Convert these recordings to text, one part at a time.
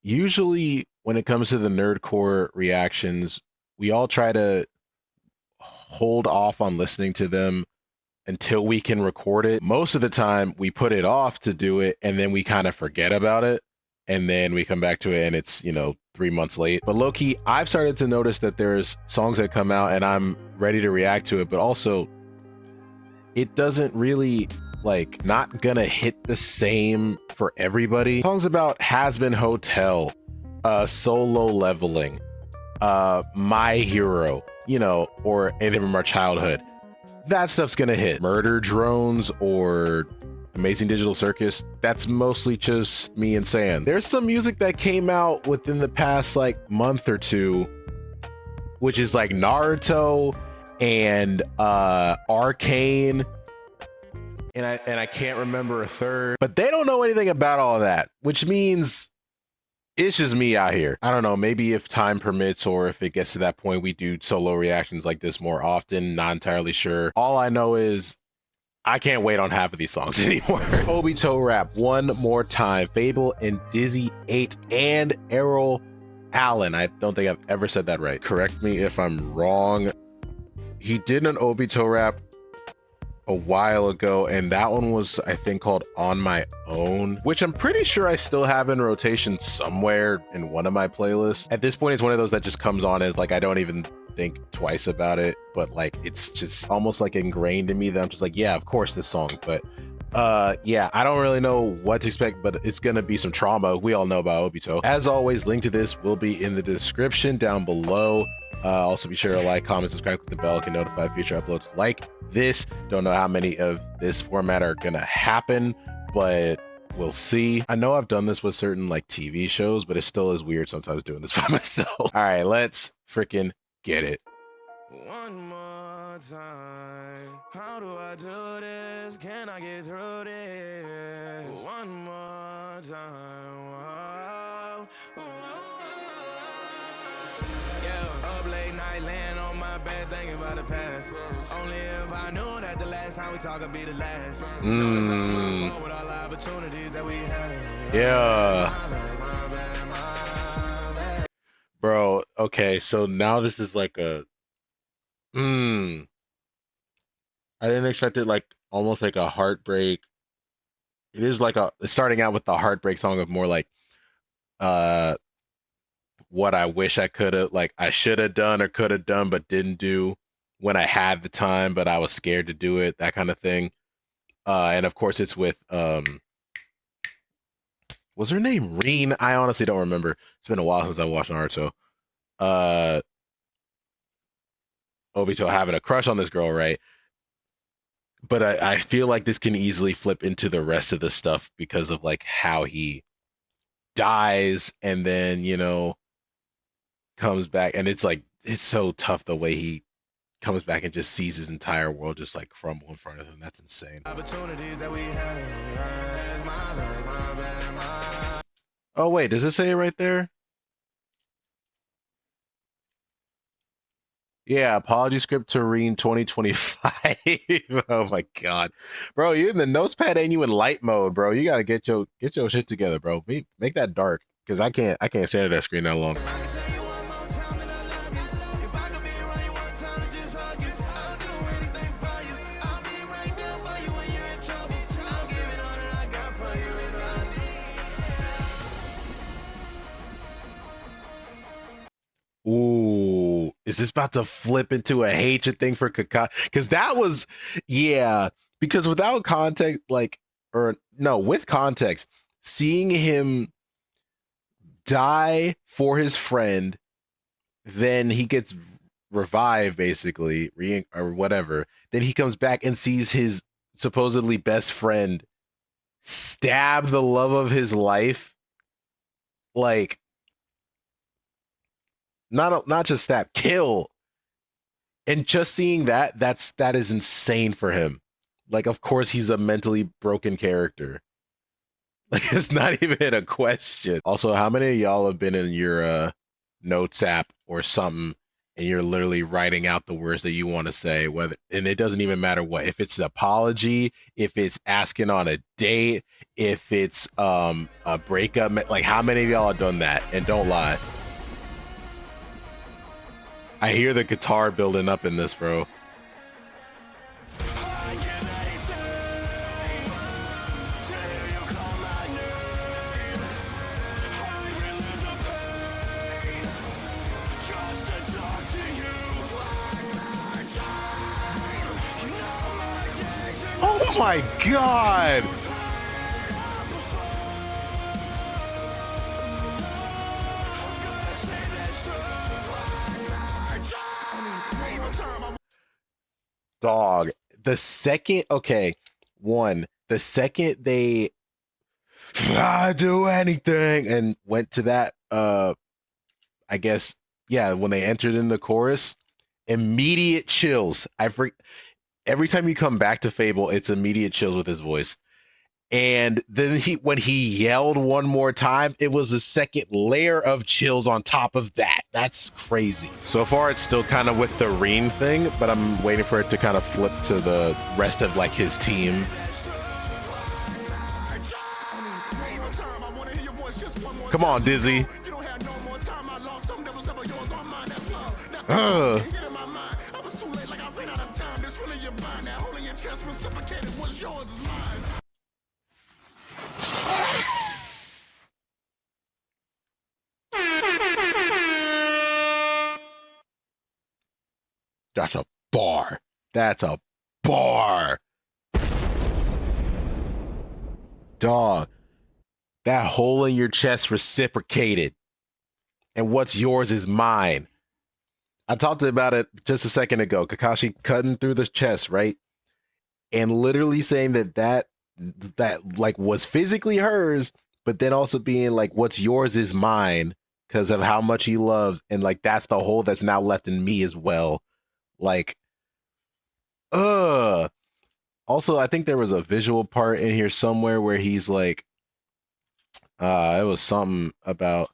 Usually when it comes to the nerdcore reactions, we all try to hold off on listening to them until we can record it. Most of the time we put it off to do it and then we kind of forget about it. And then we come back to it and it's, 3 months late. But low-key, I've started to notice that there's songs that come out and I'm ready to react to it, but also it doesn't really not gonna hit the same for everybody. Songs about Has Been Hotel, Solo Leveling, My Hero, or anything from our childhood. That stuff's gonna hit. Murder Drones or Amazing Digital Circus, that's mostly just me and Sam. There's some music that came out within the past month or two, which is like Naruto and Arcane, and I can't remember a third, but they don't know anything about all of that, which means it's just me out here. I don't know, maybe if time permits or if it gets to that point, we do solo reactions like this more often. Not entirely sure. All I know is I can't wait on half of these songs anymore. OBITO rap one more time. FabvL and DizzyEight and Errol Allen. I don't think I've ever said that right. Correct me if I'm wrong. He did an OBITO rap a while ago, and that one was, I think, called On My Own, which I'm pretty sure I still have in rotation somewhere in one of my playlists. At this point, it's one of those that just comes on as I don't even think twice about it, but it's just almost ingrained in me that I'm just yeah, of course this song. But yeah, I don't really know what to expect, but it's gonna be some trauma. We all know about OBITO. As always, link to this will be in the description down below. Also be sure to like, comment, subscribe, click the bell, get notified future uploads like this. Don't know how many of this format are gonna happen, but we'll see. I know I've done this with certain TV shows, but it still is weird sometimes doing this by myself. All right, let's freaking get it. One more time. How do I do this? Can I get through this? One more time. Whoa. Yeah, up late night, laying on my bed, thinking about the past. Only if I knew that the last time we talk would be the last. With all the opportunities that we had. Yeah. Bro, okay, so now this is I didn't expect it almost like a heartbreak. It is it's starting out with the heartbreak song of more what I wish I could have, I should have done or could have done but didn't do when I had the time, but I was scared to do it, that kind of thing. And of course it's with was her name Reen? I honestly don't remember. It's been a while since I watched Naruto. Obito having a crush on this girl, right? But I feel like this can easily flip into the rest of the stuff because of how he dies and then comes back, and it's so tough the way he comes back and just sees his entire world just crumble in front of him. That's insane. Opportunities that we had. My bad. Oh wait, does it say it right there? Yeah, apology script to Reen 2025. Oh my god. Bro, you in the notepad ain't you in light mode, bro. You gotta get your shit together, bro. Make that dark. Cause I can't stand at that screen that long. Ooh, is this about to flip into a hatred thing for Kaka? Because that was, yeah, because without context, or no, with context, seeing him die for his friend, then he gets revived, basically, or whatever. Then he comes back and sees his supposedly best friend stab the love of his life. Not just stab, kill. And just seeing that is insane for him. Of course he's a mentally broken character. It's not even a question. Also, how many of y'all have been in your notes app or something and you're literally writing out the words that you want to say, whether, and it doesn't even matter what, if it's an apology, if it's asking on a date, if it's a breakup. Like, how many of y'all have done that? And don't lie, I hear the guitar building up in this, bro. Oh my God. Dog, the second, okay, the second they do anything and went to that, I guess, yeah, when they entered in the chorus, immediate chills. Every time you come back to FabvL, it's immediate chills with his voice. And then when he yelled one more time, it was a second layer of chills on top of that. That's crazy. So far, it's still kind of with the Reen thing, but I'm waiting for it to kind of flip to the rest of like his team. Come on, Dizzy. That's a bar. That's a bar. Dog, that hole in your chest reciprocated. And what's yours is mine. I talked about it just a second ago. Kakashi cutting through the chest, right? And literally saying that like was physically hers, but then also being like, what's yours is mine, because of how much he loves. And like, that's the hole that's now left in me as well. Like, also, I think there was a visual part in here somewhere where he's like, it was something about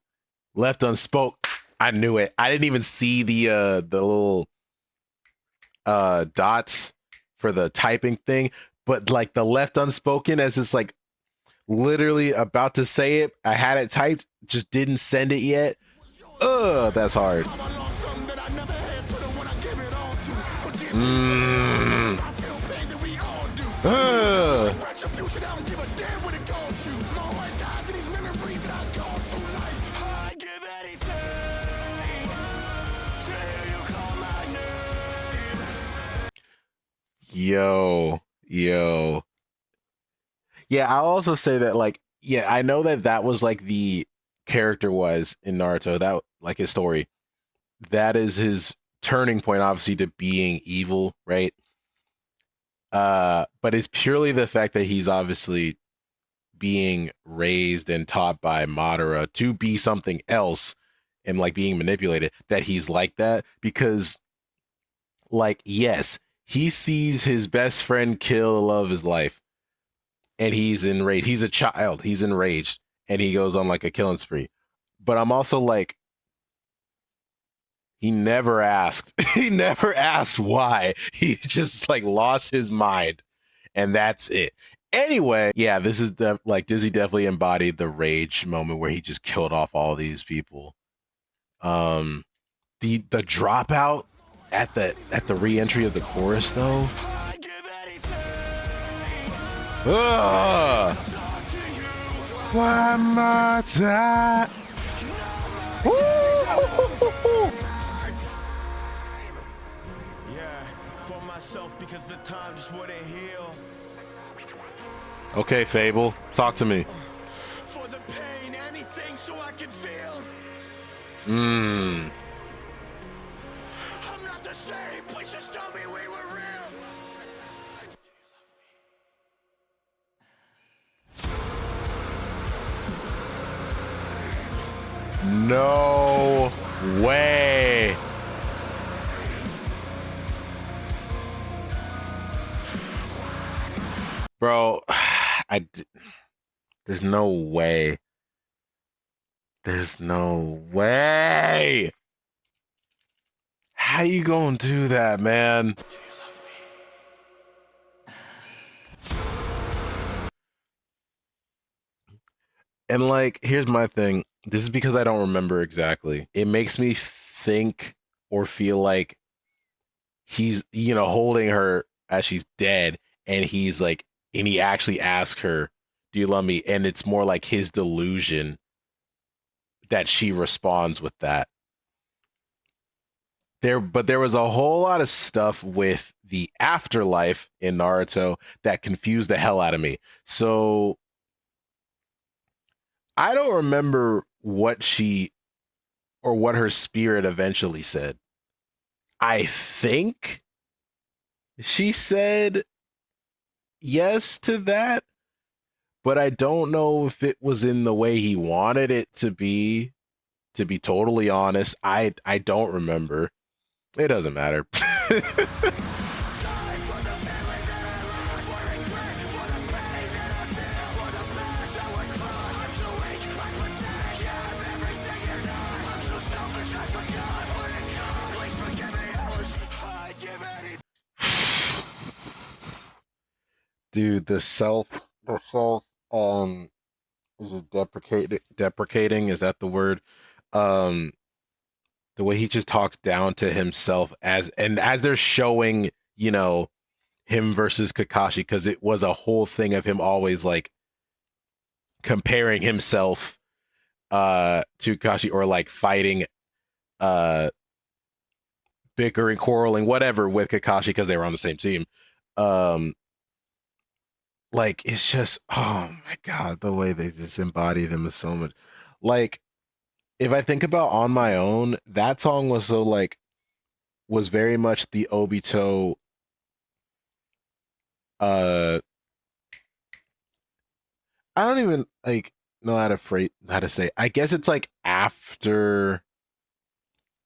left unspoke. I knew it. I didn't even see the little dots for the typing thing, but like the left unspoken, as it's like literally about to say it. I had it typed, just didn't send it yet. That's hard. Yo. Yeah, I'll also say that, like, yeah, I know that was like the character-wise in Naruto, that like his story. That is his turning point, obviously, to being evil, right? But it's purely the fact that he's obviously being raised and taught by Madara to be something else and like being manipulated, that he's like that. Because, like, yes, he sees his best friend kill the love of his life and he's enraged. He's a child, he's enraged, and he goes on like a killing spree. But I'm also like, he never asked. He never asked why. He just like lost his mind, and that's it. Anyway, yeah, this is like Dizzy definitely embodied the rage moment where he just killed off all these people. The dropout at the re-entry of the chorus though. One more time. Because the time just wouldn't heal. Okay, FabvL, talk to me. For the pain, anything so I can feel. I'm not the same. Please just tell me we were real. No way. Bro, there's no way. There's no way. How you gonna do that, man? And like, here's my thing. This is because I don't remember exactly. It makes me think or feel like he's, you know, holding her as she's dead, and he's like, and he actually asks her, "Do you love me?" And it's more like his delusion that she responds with that. But there was a whole lot of stuff with the afterlife in Naruto that confused the hell out of me. So I don't remember what she or what her spirit eventually said. I think she said yes to that, but I don't know if it was in the way he wanted it to be. To be totally honest, I don't remember. It doesn't matter. Dude, the self is it deprecating, is that the word? Um the way he just talks down to himself as they're showing, you know, him versus Kakashi, because it was a whole thing of him always like comparing himself to Kakashi, or like fighting, uh bickering, quarreling, whatever with Kakashi because they were on the same team. Um like, it's just, oh my god, the way they just embodied him is so much. Like, if I think about On My Own, that song was so like, was very much the Obito, uh I don't even like know how to say. I guess it's like after,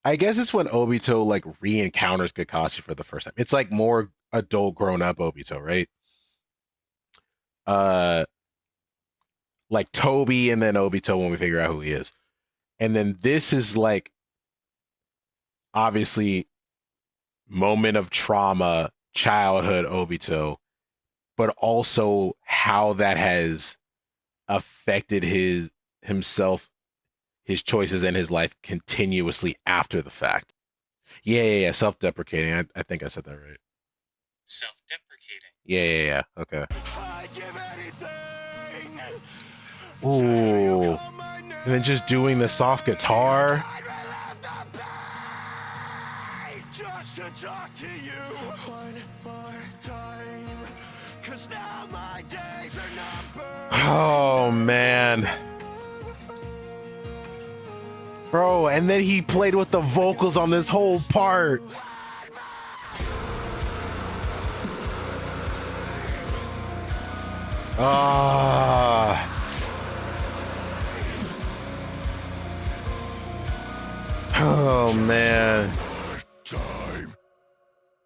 I guess it's when Obito like re-encounters Kakashi for the first time. It's like more adult, grown up Obito, right? Uh like Toby and then Obito when we figure out who he is. And then this is like obviously moment of trauma, childhood Obito, but also how that has affected himself, his choices, and his life continuously after the fact. Yeah. Self-deprecating. I think I said that right. Self-deprecating. Yeah. Okay. Ooh. And then just doing the soft guitar. Just to talk to you one more time, 'cause now my days are numbered. Oh man. Bro, and then he played with the vocals on this whole part. Ah. Oh man.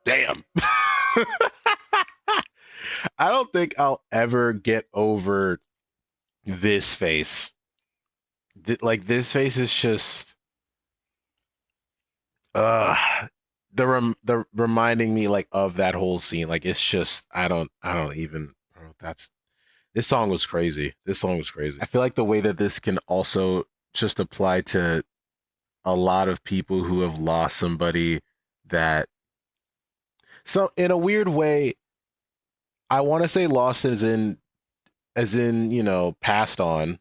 Damn. I don't think I'll ever get over this face. Like, this face is just uh the reminding me like of that whole scene. Like, it's just, I don't even, bro, that's, this song was crazy. This song was crazy. I feel like the way that this can also just apply to a lot of people who have lost somebody that, so in a weird way, I want to say lost as in, you know, passed on.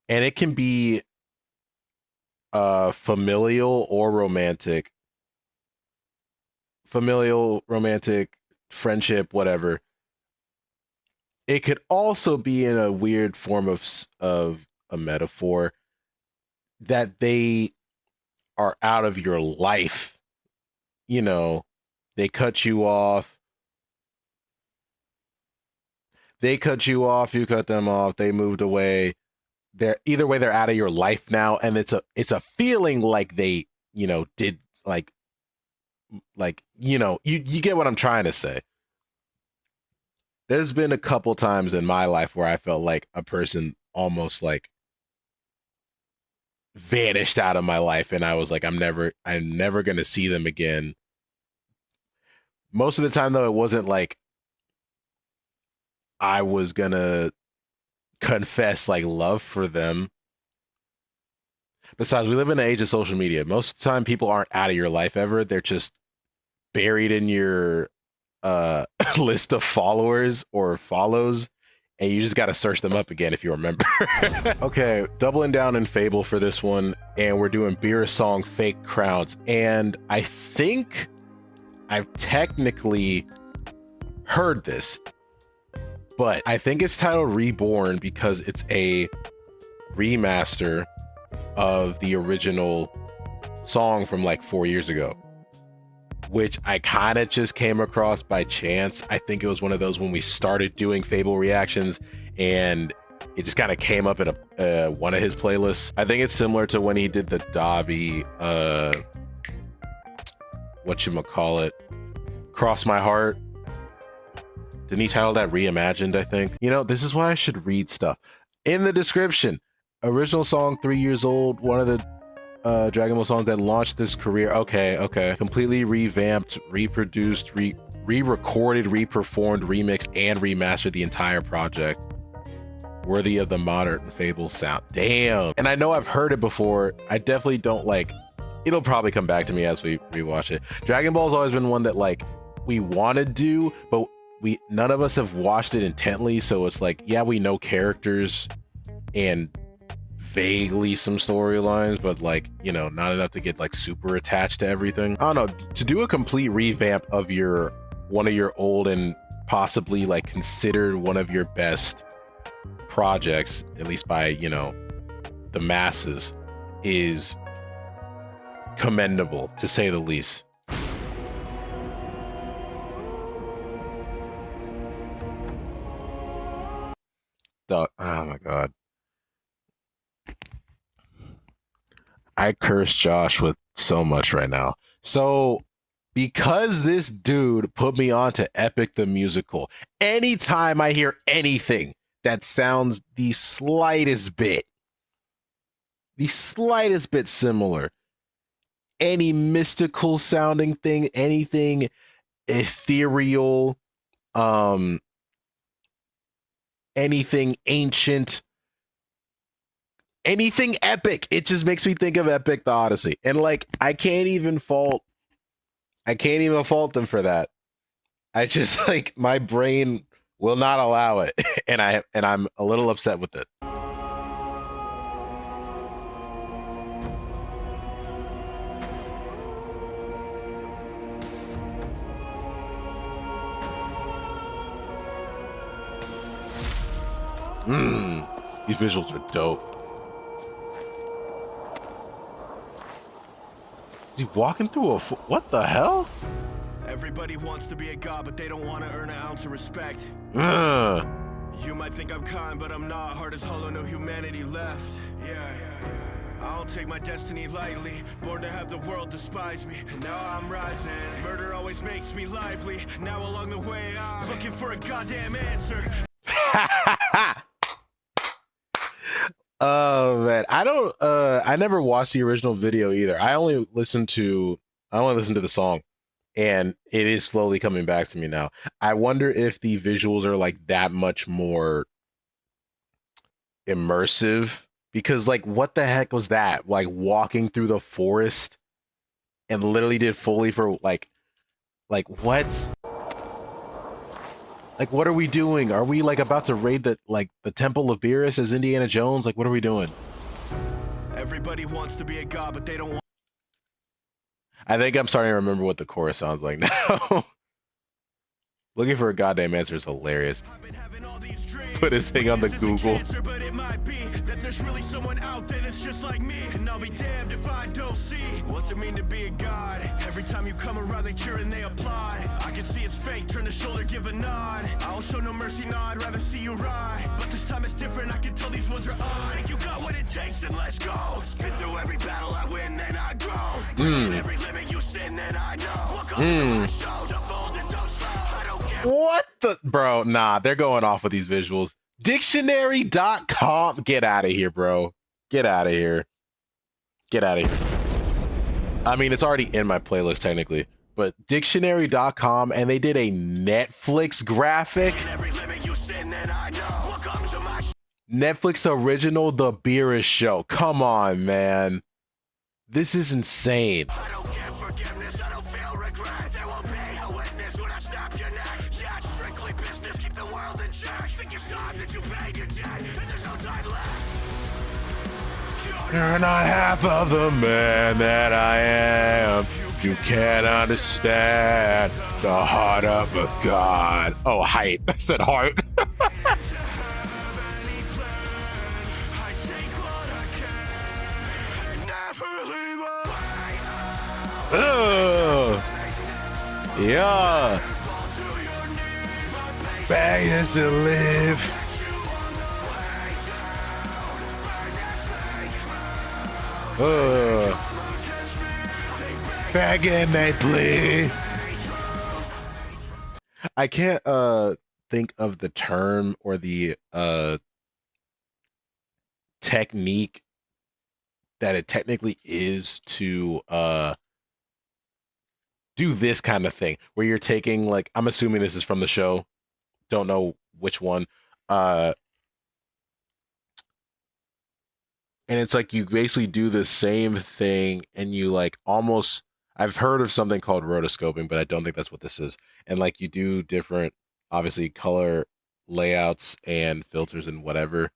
And it can be familial or romantic. Familial, romantic, friendship, whatever. It could also be in a weird form of a metaphor that they are out of your life. You know, they cut you off. They cut you off, you cut them off, they moved away. They're either way, they're out of your life now, and it's a feeling like they, you know, did like, you know, you get what I'm trying to say. There's been a couple times in my life where I felt like a person almost like vanished out of my life, and I was like, I'm never gonna see them again. Most of the time though, it wasn't like I was gonna confess like love for them. Besides, we live in the age of social media. Most of the time people aren't out of your life ever. They're just buried in your list of followers or follows, and you just got to search them up again if you remember. Okay, doubling down in FabvL for this one, and we're doing BEERUS song Fake Crowns. And I think I've technically heard this, but I think it's titled REBØRN because it's a remaster of the original song from like 4 years ago, which I kind of just came across by chance. I think it was one of those when we started doing FabvL reactions and it just kind of came up in one of his playlists. I think it's similar to when he did the Dobby, whatchamacallit, Cross My Heart. Didn't he title that Reimagined, I think? You know, this is why I should read stuff. In the description, original song 3 years old, one of the Dragon Ball songs that launched this career. Okay. Completely revamped, reproduced, re-recorded, re-performed, remixed, and remastered the entire project. Worthy of the modern FabvL sound. Damn. And I know I've heard it before. I definitely don't like, it'll probably come back to me as we rewatch it. Dragon Ball's always been one that like we want to do, but none of us have watched it intently. So it's like, yeah, we know characters and vaguely some storylines, but like, you know, not enough to get like super attached to everything. I don't know, to do a complete revamp of one of your old and possibly like considered one of your best projects, at least by, you know, the masses, is commendable to say the least. Oh my god, I curse Josh with so much right now. So because this dude put me on to Epic the Musical, anytime I hear anything that sounds the slightest bit similar, any mystical sounding thing, anything ethereal, anything ancient, anything epic, it just makes me think of Epic the Odyssey. And like, I can't even fault them for that. I just like, my brain will not allow it. and I'm a little upset with it. These visuals are dope. Is he walking through a what the hell? Everybody wants to be a god, but they don't want to earn an ounce of respect. You might think I'm kind, but I'm not. Heart is hollow, no humanity left. Yeah, I don't take my destiny lightly. Born to have the world despise me, and now I'm rising. Murder always makes me lively. Now along the way, I'm looking for a goddamn answer. Oh man, I never watched the original video either. I only listened to the song, and it is slowly coming back to me now. I wonder if the visuals are like that much more immersive, because like, what the heck was that? Like walking through the forest and literally did Foley for like what? Like, what are we doing? Are we like about to raid the Temple of BEERUS as Indiana Jones? Like, what are we doing? Everybody wants to be a god, but they don't want. I think I'm starting to remember what the chorus sounds like now. Looking for a goddamn answer is hilarious. Put his thing on the Google. But it might be that there's really someone out there that's just like me, and I'll be damned if I don't see what's it mean to be a god. Every time you come around, they cheer and they applaud. I can see it's fake, turn the shoulder, give a nod. I don't show no mercy, no, I'd rather see you ride. But this time it's different, I can tell these ones are on. Think you got what it takes, then let's go. Been through every battle, I win, then I grow. Every limit you sin, then I know. Look over my shoulder, bold and don't slow. I don't care. What the bro? Nah, they're going off with these visuals. Dictionary.com. Get out of here, bro. Get out of here. Get out of here. I mean, it's already in my playlist technically, but dictionary.com, and they did a Netflix graphic. Netflix original, The BEERUS Show. Come on, man. This is insane. You're not half of the man that I am. You can't understand the heart of a god. Oh, height. I said heart. Yeah. Begging to live. Begging they plead. I can't think of the term or the technique that it technically is to do this kind of thing where you're taking, like, I'm assuming this is from the show, don't know which one, and it's like you basically do the same thing and you like almost, I've heard of something called rotoscoping, but I don't think that's what this is. And like you do different, obviously, color layouts and filters and whatever.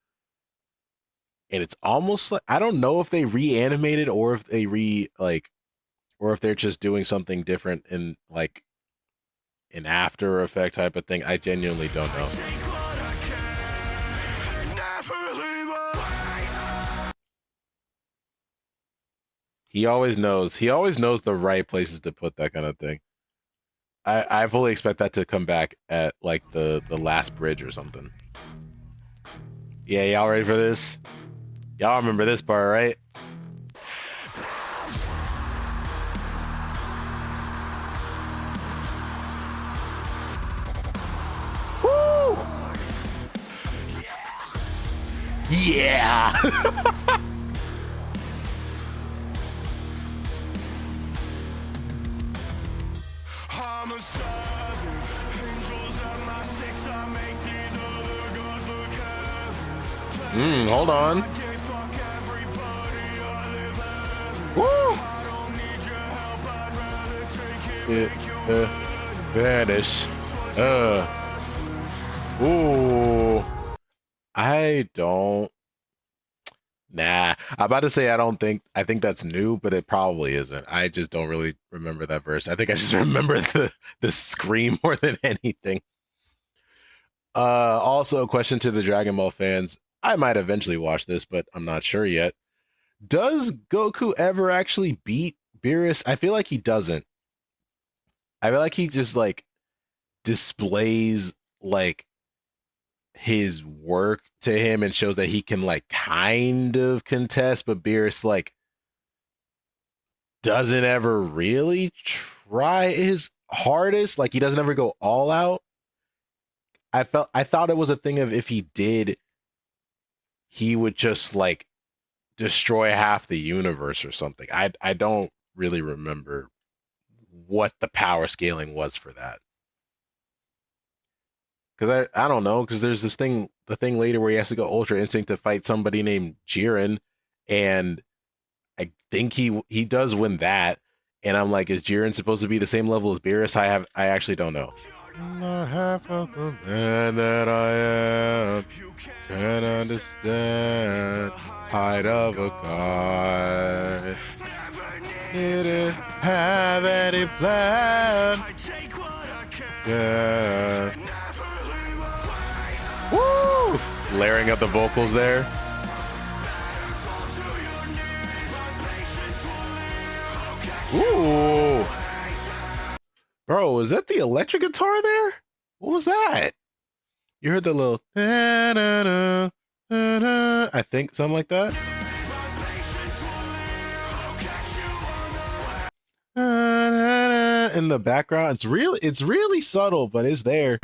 And it's almost like, I don't know if they reanimated or if they or if they're just doing something different in like an After Effect type of thing. I genuinely don't know. He always knows the right places to put that kind of thing. I fully expect that to come back at like the last bridge or something. Yeah, y'all ready for this? Y'all remember this part, right? Woo! Yeah! Hold on. Woo! Vanish. Ooh. I don't. Nah. I'm about to say I think that's new, but it probably isn't. I just don't really remember that verse. I think I just remember the scream more than anything. Also a question to the Dragon Ball fans. I might eventually watch this, but I'm not sure yet. Does Goku ever actually beat BEERUS? I feel like he doesn't. I feel like he just like displays like his work to him and shows that he can like kind of contest, but BEERUS like doesn't ever really try his hardest. Like he doesn't ever go all out. I thought it was a thing of if he did, he would just like destroy half the universe or something. I don't really remember what the power scaling was for that. Because I don't know, because there's this thing, the thing later where he has to go Ultra Instinct to fight somebody named Jiren, and I think he does win that. And I'm like, is Jiren supposed to be the same level as BEERUS? I actually don't know. Not half of the man that I am, can't understand height of a god. Didn't have any plan. Yeah. Woo! Layering up the vocals there. Ooh. Bro, is that the electric guitar there? What was that? You heard the little I think something like that. In the background. It's really subtle, but it's there.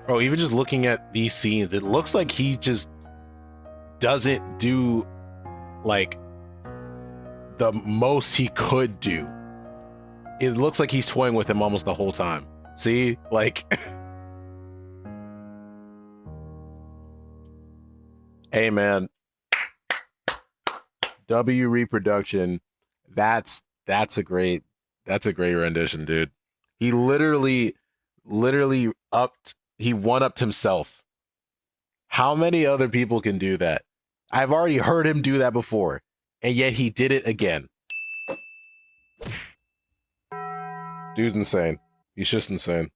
Bro, even just looking at these scenes, it looks like he just doesn't do like the most he could do. It looks like he's toying with him almost the whole time. See, like, hey man, W reproduction. That's a great rendition, dude. He literally he one-upped himself. How many other people can do that? I've already heard him do that before, and yet he did it again. Dude's insane. He's just insane.